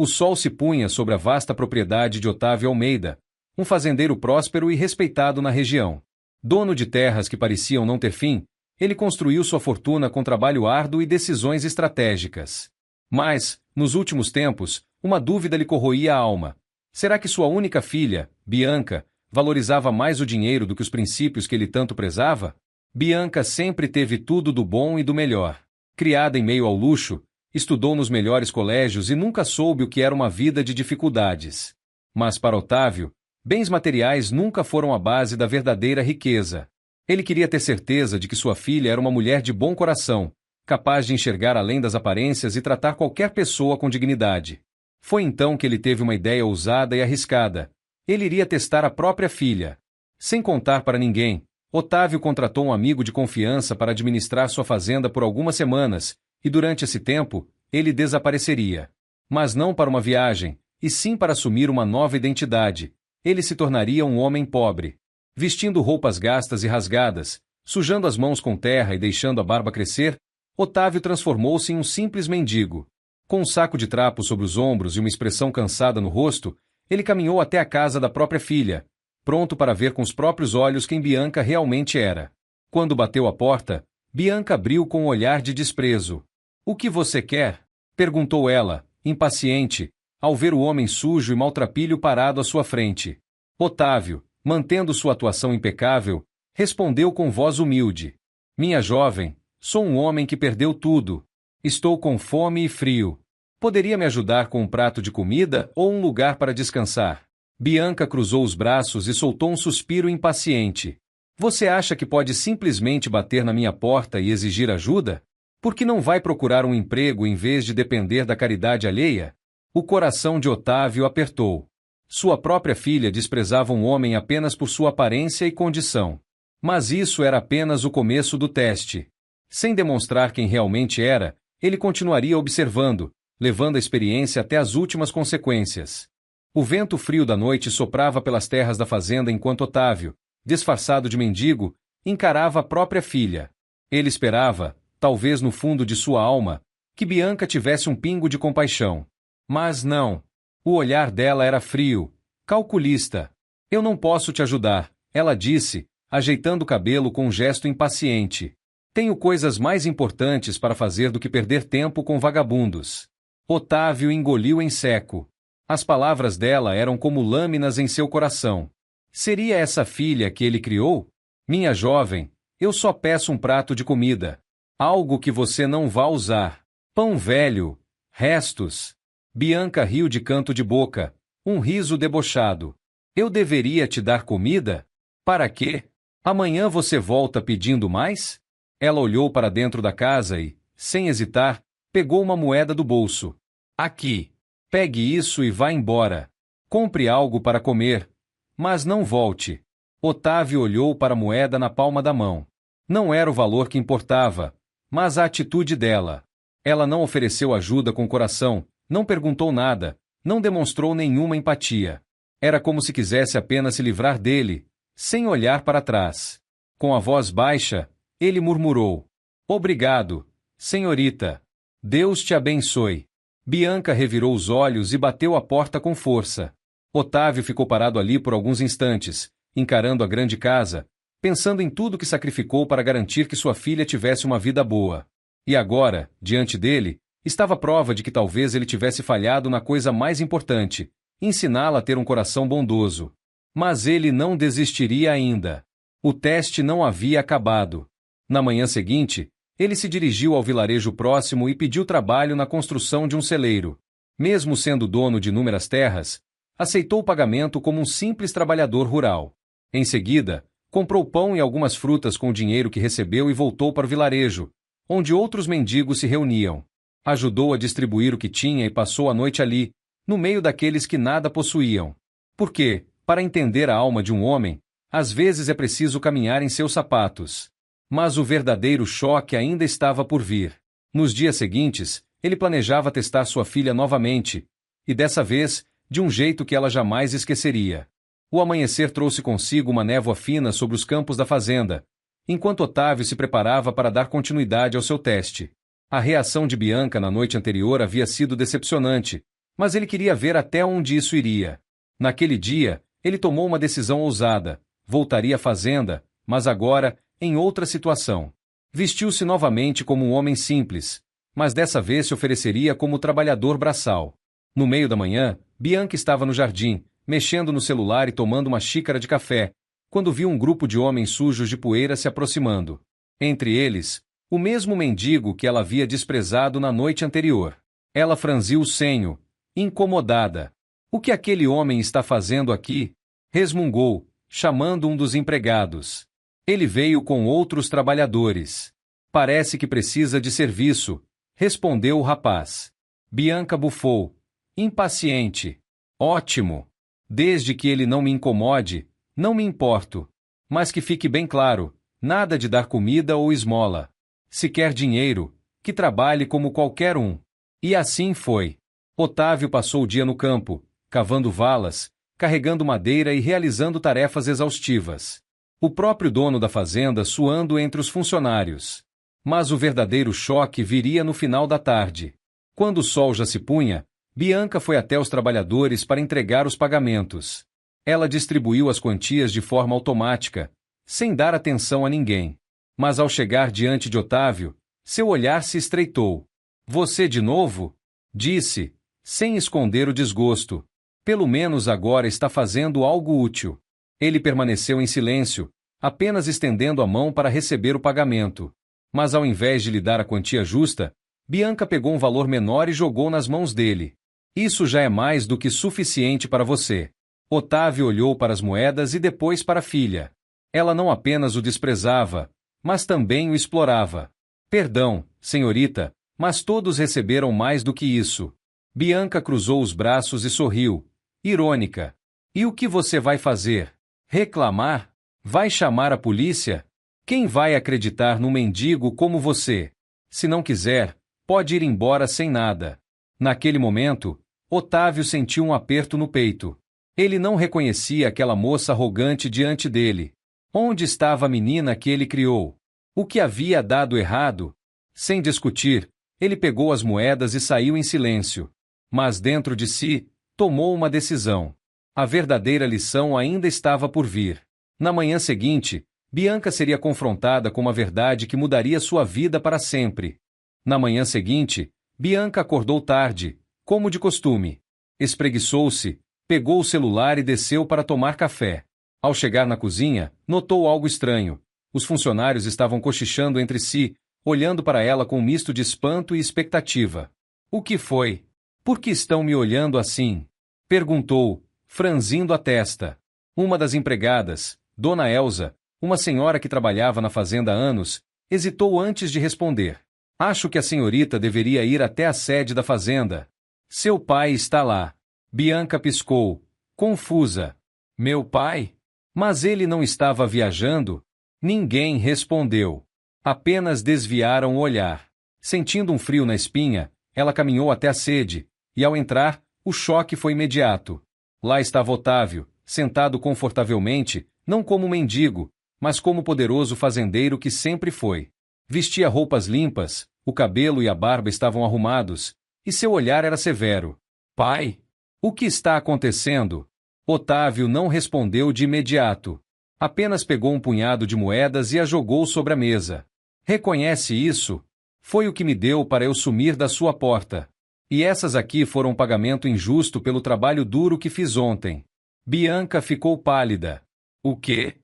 O sol se punha sobre a vasta propriedade de Otávio Almeida, um fazendeiro próspero e respeitado na região. Dono de terras que pareciam não ter fim, ele construiu sua fortuna com trabalho árduo e decisões estratégicas. Mas, nos últimos tempos, uma dúvida lhe corroía a alma. Será que sua única filha, Bianca, valorizava mais o dinheiro do que os princípios que ele tanto prezava? Bianca sempre teve tudo do bom e do melhor. Criada em meio ao luxo, estudou nos melhores colégios e nunca soube o que era uma vida de dificuldades. Mas para Otávio, bens materiais nunca foram a base da verdadeira riqueza. Ele queria ter certeza de que sua filha era uma mulher de bom coração, capaz de enxergar além das aparências e tratar qualquer pessoa com dignidade. Foi então que ele teve uma ideia ousada e arriscada. Ele iria testar a própria filha. Sem contar para ninguém, Otávio contratou um amigo de confiança para administrar sua fazenda por algumas semanas, e durante esse tempo, ele desapareceria. Mas não para uma viagem, e sim para assumir uma nova identidade. Ele se tornaria um homem pobre. Vestindo roupas gastas e rasgadas, sujando as mãos com terra e deixando a barba crescer, Otávio transformou-se em um simples mendigo. Com um saco de trapos sobre os ombros e uma expressão cansada no rosto, ele caminhou até a casa da própria filha, pronto para ver com os próprios olhos quem Bianca realmente era. Quando bateu à porta, Bianca abriu com um olhar de desprezo. "O que você quer?" perguntou ela, impaciente, ao ver o homem sujo e maltrapilho parado à sua frente. Otávio, mantendo sua atuação impecável, respondeu com voz humilde: "Minha jovem, sou um homem que perdeu tudo. Estou com fome e frio. Poderia me ajudar com um prato de comida ou um lugar para descansar?" Bianca cruzou os braços e soltou um suspiro impaciente. "Você acha que pode simplesmente bater na minha porta e exigir ajuda? Por que não vai procurar um emprego em vez de depender da caridade alheia?" O coração de Otávio apertou. Sua própria filha desprezava um homem apenas por sua aparência e condição. Mas isso era apenas o começo do teste. Sem demonstrar quem realmente era, ele continuaria observando, levando a experiência até as últimas consequências. O vento frio da noite soprava pelas terras da fazenda enquanto Otávio, disfarçado de mendigo, encarava a própria filha. Ele esperava, talvez no fundo de sua alma, que Bianca tivesse um pingo de compaixão. Mas não. O olhar dela era frio, calculista. "Eu não posso te ajudar", ela disse, ajeitando o cabelo com um gesto impaciente. "Tenho coisas mais importantes para fazer do que perder tempo com vagabundos." Otávio engoliu em seco. As palavras dela eram como lâminas em seu coração. Seria essa filha que ele criou? "Minha jovem, eu só peço um prato de comida. Algo que você não vá usar. Pão velho, restos." Bianca riu de canto de boca, um riso debochado. "Eu deveria te dar comida? Para quê? Amanhã você volta pedindo mais?" Ela olhou para dentro da casa e, sem hesitar, pegou uma moeda do bolso. "Aqui. Pegue isso e vá embora. Compre algo para comer. Mas não volte." Otávio olhou para a moeda na palma da mão. Não era o valor que importava, mas a atitude dela. Ela não ofereceu ajuda com o coração, não perguntou nada, não demonstrou nenhuma empatia. Era como se quisesse apenas se livrar dele, sem olhar para trás. Com a voz baixa, ele murmurou: "Obrigado, senhorita. Deus te abençoe." Bianca revirou os olhos e bateu a porta com força. Otávio ficou parado ali por alguns instantes, encarando a grande casa, pensando em tudo que sacrificou para garantir que sua filha tivesse uma vida boa. E agora, diante dele, estava a prova de que talvez ele tivesse falhado na coisa mais importante, ensiná-la a ter um coração bondoso. Mas ele não desistiria ainda. O teste não havia acabado. Na manhã seguinte, ele se dirigiu ao vilarejo próximo e pediu trabalho na construção de um celeiro. Mesmo sendo dono de inúmeras terras, aceitou o pagamento como um simples trabalhador rural. Em seguida, comprou pão e algumas frutas com o dinheiro que recebeu e voltou para o vilarejo, onde outros mendigos se reuniam. Ajudou a distribuir o que tinha e passou a noite ali, no meio daqueles que nada possuíam. Porque, para entender a alma de um homem, às vezes é preciso caminhar em seus sapatos. Mas o verdadeiro choque ainda estava por vir. Nos dias seguintes, ele planejava testar sua filha novamente, e dessa vez, de um jeito que ela jamais esqueceria. O amanhecer trouxe consigo uma névoa fina sobre os campos da fazenda, enquanto Otávio se preparava para dar continuidade ao seu teste. A reação de Bianca na noite anterior havia sido decepcionante, Mas ele queria ver até onde isso iria. Naquele dia, ele tomou uma decisão ousada. Voltaria à fazenda, mas agora, em outra situação. Vestiu-se novamente como um homem simples, mas dessa vez se ofereceria como trabalhador braçal. No meio da manhã, Bianca estava no jardim, mexendo no celular e tomando uma xícara de café, quando viu um grupo de homens sujos de poeira se aproximando. Entre eles, o mesmo mendigo que ela havia desprezado na noite anterior. Ela franziu o senho, incomodada. O que aquele homem está fazendo aqui? Resmungou, chamando um dos empregados. Ele veio com outros trabalhadores. Parece que precisa de serviço, respondeu o rapaz. Bianca bufou, impaciente. Ótimo. Desde que ele não me incomode, não me importo. Mas que fique bem claro, nada de dar comida ou esmola. Se quer dinheiro, que trabalhe como qualquer um. E assim foi. Otávio passou o dia no campo, cavando valas, carregando madeira e realizando tarefas exaustivas. O próprio dono da fazenda suando entre os funcionários. Mas o verdadeiro choque viria no final da tarde. Quando o sol já se punha, Bianca foi até os trabalhadores para entregar os pagamentos. Ela distribuiu as quantias de forma automática, sem dar atenção a ninguém. Mas ao chegar diante de Otávio, seu olhar se estreitou. Você de novo? Disse, sem esconder o desgosto. Pelo menos agora está fazendo algo útil. Ele permaneceu em silêncio, apenas estendendo a mão para receber o pagamento. Mas ao invés de lhe dar a quantia justa, Bianca pegou um valor menor e jogou nas mãos dele. Isso já é mais do que suficiente para você. Otávio olhou para as moedas e depois para a filha. Ela não apenas o desprezava, mas também o explorava. Perdão, senhorita, mas todos receberam mais do que isso. Bianca cruzou os braços e sorriu, irônica. E o que você vai fazer? Reclamar? Vai chamar a polícia? Quem vai acreditar num mendigo como você? Se não quiser, pode ir embora sem nada. Naquele momento, Otávio sentiu um aperto no peito. Ele não reconhecia aquela moça arrogante diante dele. Onde estava a menina que ele criou? O que havia dado errado? Sem discutir, ele pegou as moedas e saiu em silêncio. Mas dentro de si, tomou uma decisão. A verdadeira lição ainda estava por vir. Na manhã seguinte, Bianca seria confrontada com uma verdade que mudaria sua vida para sempre. Na manhã seguinte, Bianca acordou tarde, como de costume. Espreguiçou-se, pegou o celular e desceu para tomar café. Ao chegar na cozinha, notou algo estranho. Os funcionários estavam cochichando entre si, olhando para ela com um misto de espanto e expectativa. O que foi? Por que estão me olhando assim? Perguntou, franzindo a testa. Uma das empregadas, Dona Elza, uma senhora que trabalhava na fazenda há anos, hesitou antes de responder. Acho que a senhorita deveria ir até a sede da fazenda. Seu pai está lá. Bianca piscou, confusa. Meu pai? Mas ele não estava viajando? Ninguém respondeu. Apenas desviaram o olhar. Sentindo um frio na espinha, ela caminhou até a sede, e ao entrar, o choque foi imediato. Lá estava Otávio, sentado confortavelmente, não como mendigo, mas como poderoso fazendeiro que sempre foi. Vestia roupas limpas, o cabelo e a barba estavam arrumados, e seu olhar era severo. Pai? O que está acontecendo? Otávio não respondeu de imediato. Apenas pegou um punhado de moedas e a jogou sobre a mesa. Reconhece isso? Foi o que me deu para eu sumir da sua porta. E essas aqui foram um pagamento injusto pelo trabalho duro que fiz ontem. Bianca ficou pálida. O quê?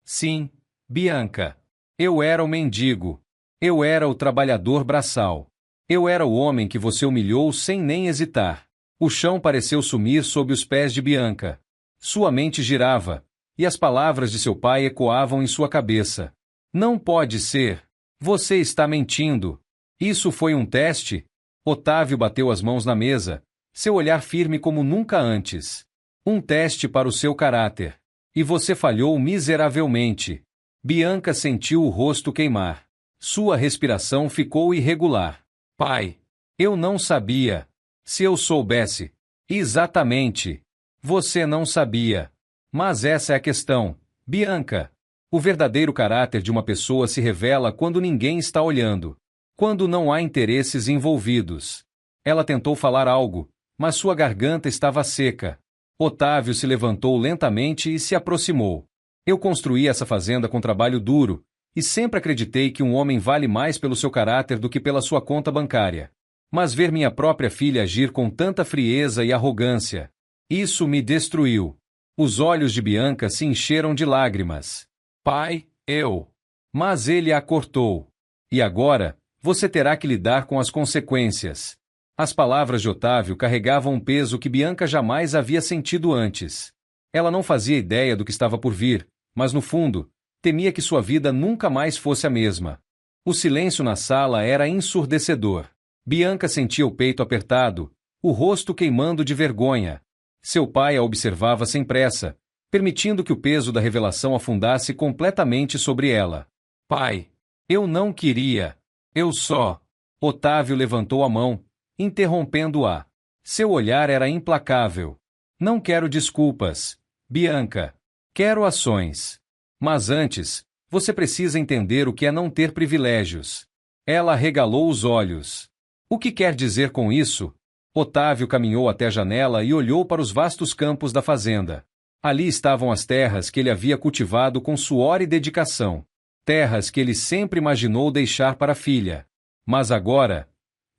Sim, Bianca. Eu era o mendigo. Eu era o trabalhador braçal. Eu era o homem que você humilhou sem nem hesitar. O chão pareceu sumir sob os pés de Bianca. Sua mente girava, e as palavras de seu pai ecoavam em sua cabeça. Não pode ser. Você está mentindo. Isso foi um teste? Otávio bateu as mãos na mesa, seu olhar firme como nunca antes. Um teste para o seu caráter. E você falhou miseravelmente. Bianca sentiu o rosto queimar. Sua respiração ficou irregular. Pai, eu não sabia. Se eu soubesse. Exatamente. Você não sabia. Mas essa é a questão, Bianca. O verdadeiro caráter de uma pessoa se revela quando ninguém está olhando. Quando não há interesses envolvidos. Ela tentou falar algo, mas sua garganta estava seca. Otávio se levantou lentamente e se aproximou. Eu construí essa fazenda com trabalho duro, e sempre acreditei que um homem vale mais pelo seu caráter do que pela sua conta bancária. Mas ver minha própria filha agir com tanta frieza e arrogância, isso me destruiu. Os olhos de Bianca se encheram de lágrimas. Pai, eu. Mas ele a cortou. E agora, você terá que lidar com as consequências. As palavras de Otávio carregavam um peso que Bianca jamais havia sentido antes. Ela não fazia ideia do que estava por vir, mas no fundo, temia que sua vida nunca mais fosse a mesma. O silêncio na sala era ensurdecedor. Bianca sentia o peito apertado, o rosto queimando de vergonha. Seu pai a observava sem pressa, permitindo que o peso da revelação afundasse completamente sobre ela. Pai, eu não queria. Eu só. Otávio levantou a mão, interrompendo-a. Seu olhar era implacável. Não quero desculpas, Bianca. Quero ações. Mas antes, você precisa entender o que é não ter privilégios. Ela arregalou os olhos. O que quer dizer com isso? Otávio caminhou até a janela e olhou para os vastos campos da fazenda. Ali estavam as terras que ele havia cultivado com suor e dedicação. Terras que ele sempre imaginou deixar para a filha. Mas agora,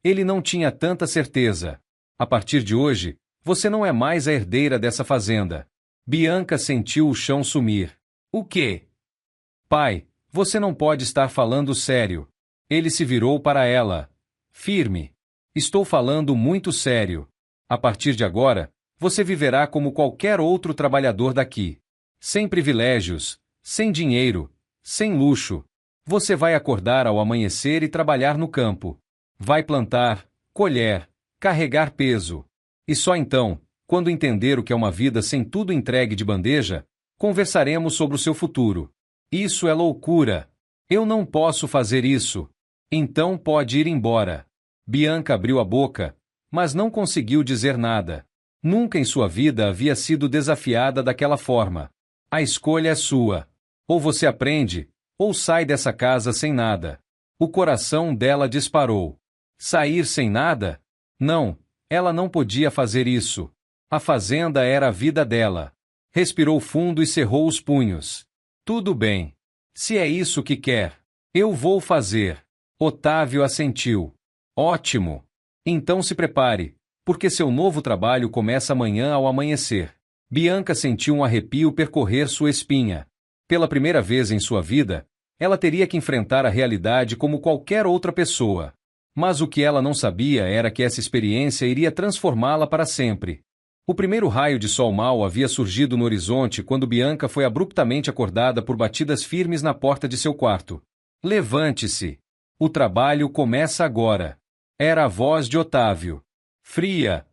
ele não tinha tanta certeza. A partir de hoje, você não é mais a herdeira dessa fazenda. Bianca sentiu o chão sumir. O quê? Pai, você não pode estar falando sério. Ele se virou para ela. Firme. Estou falando muito sério. A partir de agora, você viverá como qualquer outro trabalhador daqui. Sem privilégios, sem dinheiro, sem luxo. Você vai acordar ao amanhecer e trabalhar no campo. Vai plantar, colher, carregar peso. E só então, quando entender o que é uma vida sem tudo entregue de bandeja, conversaremos sobre o seu futuro. Isso é loucura. Eu não posso fazer isso. Então pode ir embora. Bianca abriu a boca, mas não conseguiu dizer nada. Nunca em sua vida havia sido desafiada daquela forma. A escolha é sua. Ou você aprende, ou sai dessa casa sem nada. O coração dela disparou. Sair sem nada? Não, ela não podia fazer isso. A fazenda era a vida dela. Respirou fundo e cerrou os punhos. Tudo bem. Se é isso que quer, eu vou fazer. Otávio assentiu. Ótimo. Então se prepare, porque seu novo trabalho começa amanhã ao amanhecer. Bianca sentiu um arrepio percorrer sua espinha. Pela primeira vez em sua vida, ela teria que enfrentar a realidade como qualquer outra pessoa. Mas o que ela não sabia era que essa experiência iria transformá-la para sempre. O primeiro raio de sol mau havia surgido no horizonte quando Bianca foi abruptamente acordada por batidas firmes na porta de seu quarto. Levante-se. O trabalho começa agora. Era a voz de Otávio. Fria.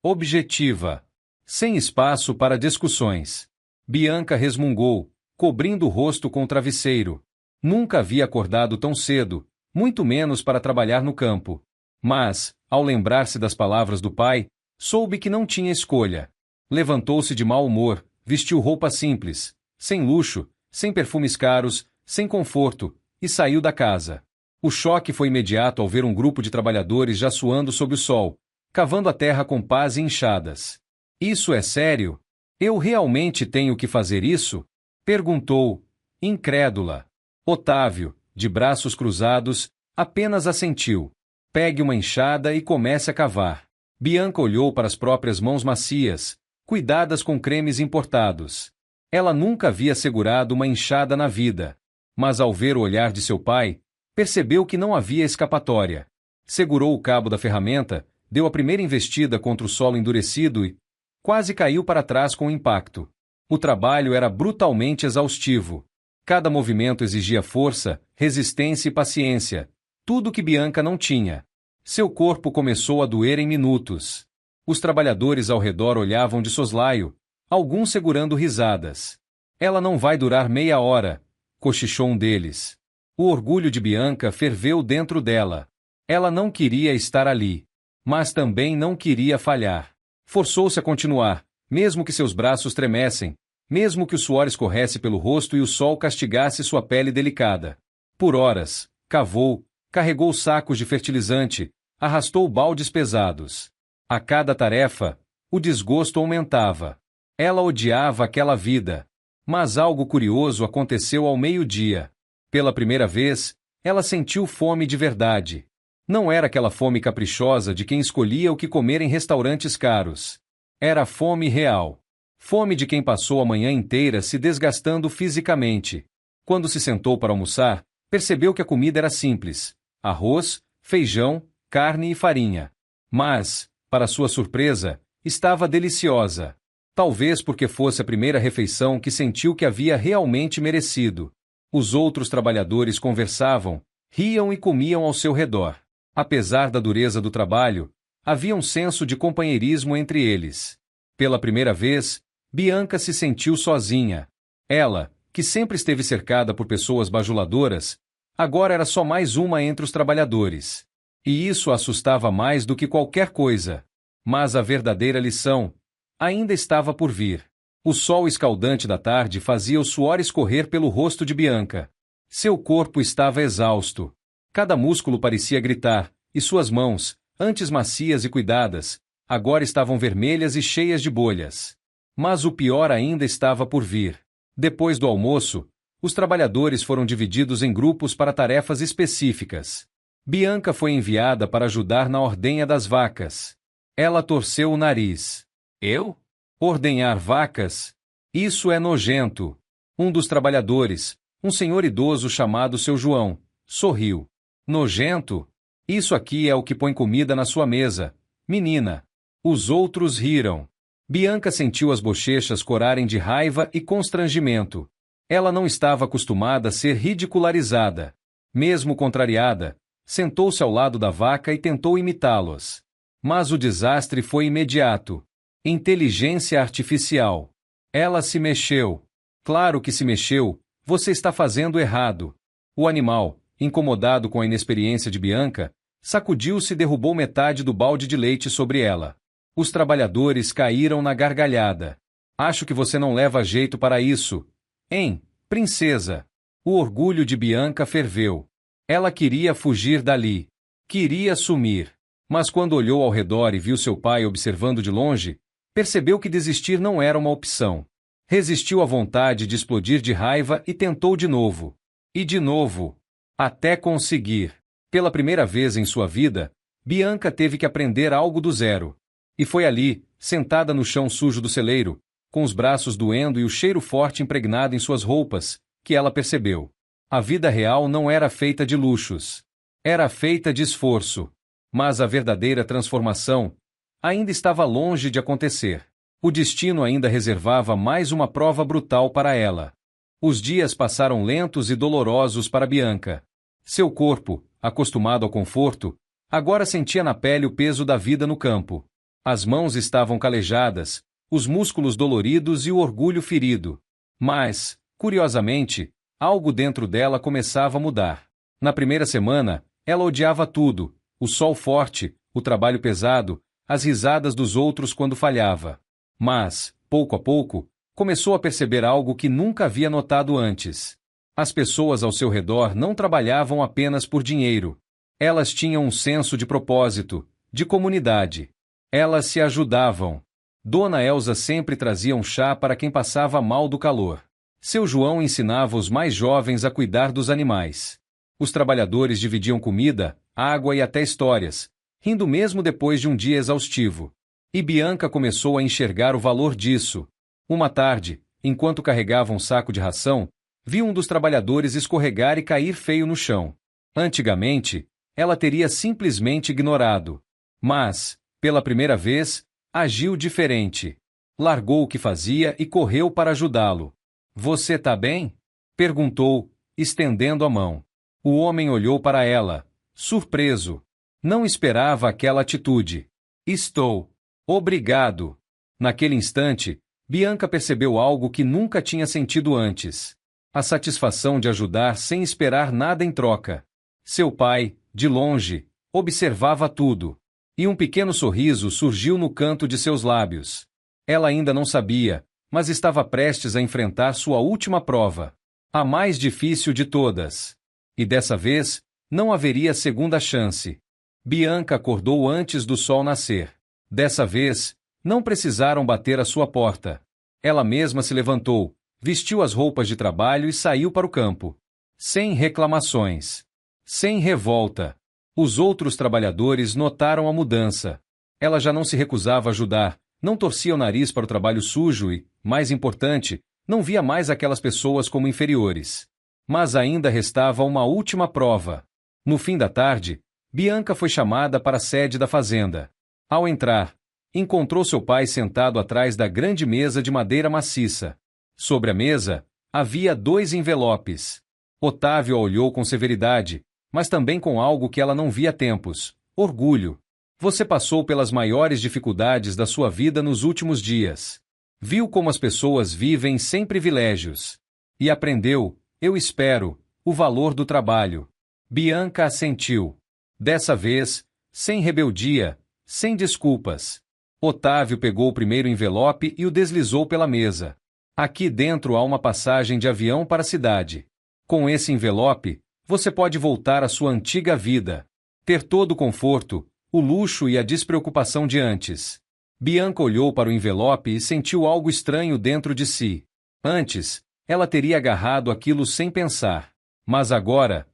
Objetiva. Sem espaço para discussões. Bianca resmungou, cobrindo o rosto com o travesseiro. Nunca havia acordado tão cedo, muito menos para trabalhar no campo. Mas, ao lembrar-se das palavras do pai, soube que não tinha escolha. Levantou-se de mau humor, vestiu roupa simples, sem luxo, sem perfumes caros, sem conforto, e saiu da casa. O choque foi imediato ao ver um grupo de trabalhadores já suando sob o sol, cavando a terra com pás e enxadas. Isso é sério? Eu realmente tenho que fazer isso? Perguntou, incrédula. Otávio, de braços cruzados, apenas assentiu. Pegue uma enxada e comece a cavar. Bianca olhou para as próprias mãos macias, cuidadas com cremes importados. Ela nunca havia segurado uma enxada na vida. Mas ao ver o olhar de seu pai, percebeu que não havia escapatória. Segurou o cabo da ferramenta, deu a primeira investida contra o solo endurecido e quase caiu para trás com o impacto. O trabalho era brutalmente exaustivo. Cada movimento exigia força, resistência e paciência, tudo que Bianca não tinha. Seu corpo começou a doer em minutos. Os trabalhadores ao redor olhavam de soslaio, alguns segurando risadas. Ela não vai durar meia hora, cochichou um deles. O orgulho de Bianca ferveu dentro dela. Ela não queria estar ali, mas também não queria falhar. Forçou-se a continuar, mesmo que seus braços tremessem, mesmo que o suor escorresse pelo rosto e o sol castigasse sua pele delicada. Por horas, cavou, carregou sacos de fertilizante, arrastou baldes pesados. A cada tarefa, o desgosto aumentava. Ela odiava aquela vida. Mas algo curioso aconteceu ao meio-dia. Pela primeira vez, ela sentiu fome de verdade. Não era aquela fome caprichosa de quem escolhia o que comer em restaurantes caros. Era fome real. Fome de quem passou a manhã inteira se desgastando fisicamente. Quando se sentou para almoçar, percebeu que a comida era simples: arroz, feijão, carne e farinha. Mas, para sua surpresa, estava deliciosa. Talvez porque fosse a primeira refeição que sentiu que havia realmente merecido. Os outros trabalhadores conversavam, riam e comiam ao seu redor. Apesar da dureza do trabalho, havia um senso de companheirismo entre eles. Pela primeira vez, Bianca se sentiu sozinha. Ela, que sempre esteve cercada por pessoas bajuladoras, agora era só mais uma entre os trabalhadores. E isso a assustava mais do que qualquer coisa. Mas a verdadeira lição ainda estava por vir. O sol escaldante da tarde fazia o suor escorrer pelo rosto de Bianca. Seu corpo estava exausto. Cada músculo parecia gritar, e suas mãos, antes macias e cuidadas, agora estavam vermelhas e cheias de bolhas. Mas o pior ainda estava por vir. Depois do almoço, os trabalhadores foram divididos em grupos para tarefas específicas. Bianca foi enviada para ajudar na ordenha das vacas. Ela torceu o nariz. Eu? Ordenhar vacas? Isso é nojento. Um dos trabalhadores, um senhor idoso chamado seu João, sorriu. Nojento? Isso aqui é o que põe comida na sua mesa, menina. Os outros riram. Bianca sentiu as bochechas corarem de raiva e constrangimento. Ela não estava acostumada a ser ridicularizada. Mesmo contrariada, sentou-se ao lado da vaca e tentou imitá-los. Mas o desastre foi imediato. Inteligência artificial. Ela se mexeu. Claro que se mexeu, você está fazendo errado. O animal, incomodado com a inexperiência de Bianca, sacudiu-se e derrubou metade do balde de leite sobre ela. Os trabalhadores caíram na gargalhada. Acho que você não leva jeito para isso. Hein, princesa? O orgulho de Bianca ferveu. Ela queria fugir dali. Queria sumir. Mas quando olhou ao redor e viu seu pai observando de longe, percebeu que desistir não era uma opção. Resistiu à vontade de explodir de raiva e tentou de novo. E de novo. Até conseguir. Pela primeira vez em sua vida, Bianca teve que aprender algo do zero. E foi ali, sentada no chão sujo do celeiro, com os braços doendo e o cheiro forte impregnado em suas roupas, que ela percebeu. A vida real não era feita de luxos. Era feita de esforço. Mas a verdadeira transformação ainda estava longe de acontecer. O destino ainda reservava mais uma prova brutal para ela. Os dias passaram lentos e dolorosos para Bianca. Seu corpo, acostumado ao conforto, agora sentia na pele o peso da vida no campo. As mãos estavam calejadas, os músculos doloridos e o orgulho ferido. Mas, curiosamente, algo dentro dela começava a mudar. Na primeira semana, ela odiava tudo: o sol forte, o trabalho pesado, as risadas dos outros quando falhava. Mas, pouco a pouco, começou a perceber algo que nunca havia notado antes. As pessoas ao seu redor não trabalhavam apenas por dinheiro. Elas tinham um senso de propósito, de comunidade. Elas se ajudavam. Dona Elsa sempre trazia um chá para quem passava mal do calor. Seu João ensinava os mais jovens a cuidar dos animais. Os trabalhadores dividiam comida, água e até histórias, rindo mesmo depois de um dia exaustivo. E Bianca começou a enxergar o valor disso. Uma tarde, enquanto carregava um saco de ração, viu um dos trabalhadores escorregar e cair feio no chão. Antigamente, ela teria simplesmente ignorado. Mas, pela primeira vez, agiu diferente. Largou o que fazia e correu para ajudá-lo. "Você tá bem?" perguntou, estendendo a mão. O homem olhou para ela, surpreso. Não esperava aquela atitude. "Estou. Obrigado." Naquele instante, Bianca percebeu algo que nunca tinha sentido antes. A satisfação de ajudar sem esperar nada em troca. Seu pai, de longe, observava tudo. E um pequeno sorriso surgiu no canto de seus lábios. Ela ainda não sabia, mas estava prestes a enfrentar sua última prova. A mais difícil de todas. E dessa vez, não haveria segunda chance. Bianca acordou antes do sol nascer. Dessa vez, não precisaram bater à sua porta. Ela mesma se levantou, vestiu as roupas de trabalho e saiu para o campo. Sem reclamações. Sem revolta. Os outros trabalhadores notaram a mudança. Ela já não se recusava a ajudar, não torcia o nariz para o trabalho sujo e, mais importante, não via mais aquelas pessoas como inferiores. Mas ainda restava uma última prova. No fim da tarde, Bianca foi chamada para a sede da fazenda. Ao entrar, encontrou seu pai sentado atrás da grande mesa de madeira maciça. Sobre a mesa, havia 2 envelopes. Otávio a olhou com severidade, mas também com algo que ela não via há tempos: orgulho. Você passou pelas maiores dificuldades da sua vida nos últimos dias. Viu como as pessoas vivem sem privilégios. E aprendeu, eu espero, o valor do trabalho. Bianca assentiu. Dessa vez, sem rebeldia, sem desculpas. Otávio pegou o primeiro envelope e o deslizou pela mesa. Aqui dentro há uma passagem de avião para a cidade. Com esse envelope, você pode voltar à sua antiga vida. Ter todo o conforto, o luxo e a despreocupação de antes. Bianca olhou para o envelope e sentiu algo estranho dentro de si. Antes, ela teria agarrado aquilo sem pensar. Mas agora,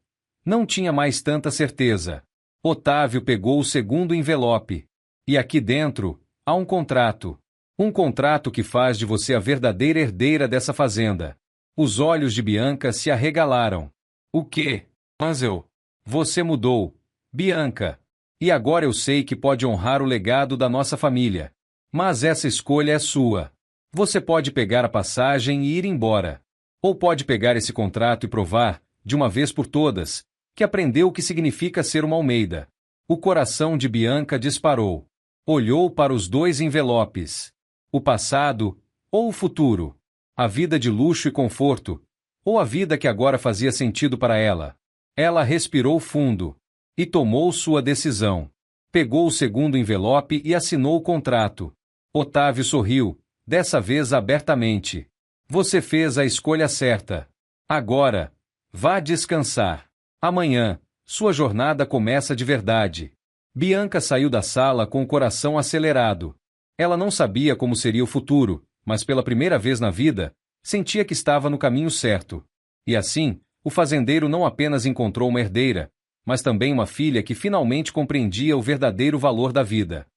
não tinha mais tanta certeza. Otávio pegou o segundo envelope. E aqui dentro, há um contrato. Um contrato que faz de você a verdadeira herdeira dessa fazenda. Os olhos de Bianca se arregalaram. O quê? Mas Você mudou, Bianca. E agora eu sei que pode honrar o legado da nossa família. Mas essa escolha é sua. Você pode pegar a passagem e ir embora. Ou pode pegar esse contrato e provar, de uma vez por todas, que aprendeu o que significa ser uma Almeida. O coração de Bianca disparou. Olhou para os 2 envelopes. O passado ou o futuro? A vida de luxo e conforto, ou a vida que agora fazia sentido para ela? Ela respirou fundo e tomou sua decisão. Pegou o segundo envelope e assinou o contrato. Otávio sorriu, dessa vez abertamente. Você fez a escolha certa. Agora, vá descansar. Amanhã, sua jornada começa de verdade. Bianca saiu da sala com o coração acelerado. Ela não sabia como seria o futuro, mas pela primeira vez na vida, sentia que estava no caminho certo. E assim, o fazendeiro não apenas encontrou uma herdeira, mas também uma filha que finalmente compreendia o verdadeiro valor da vida.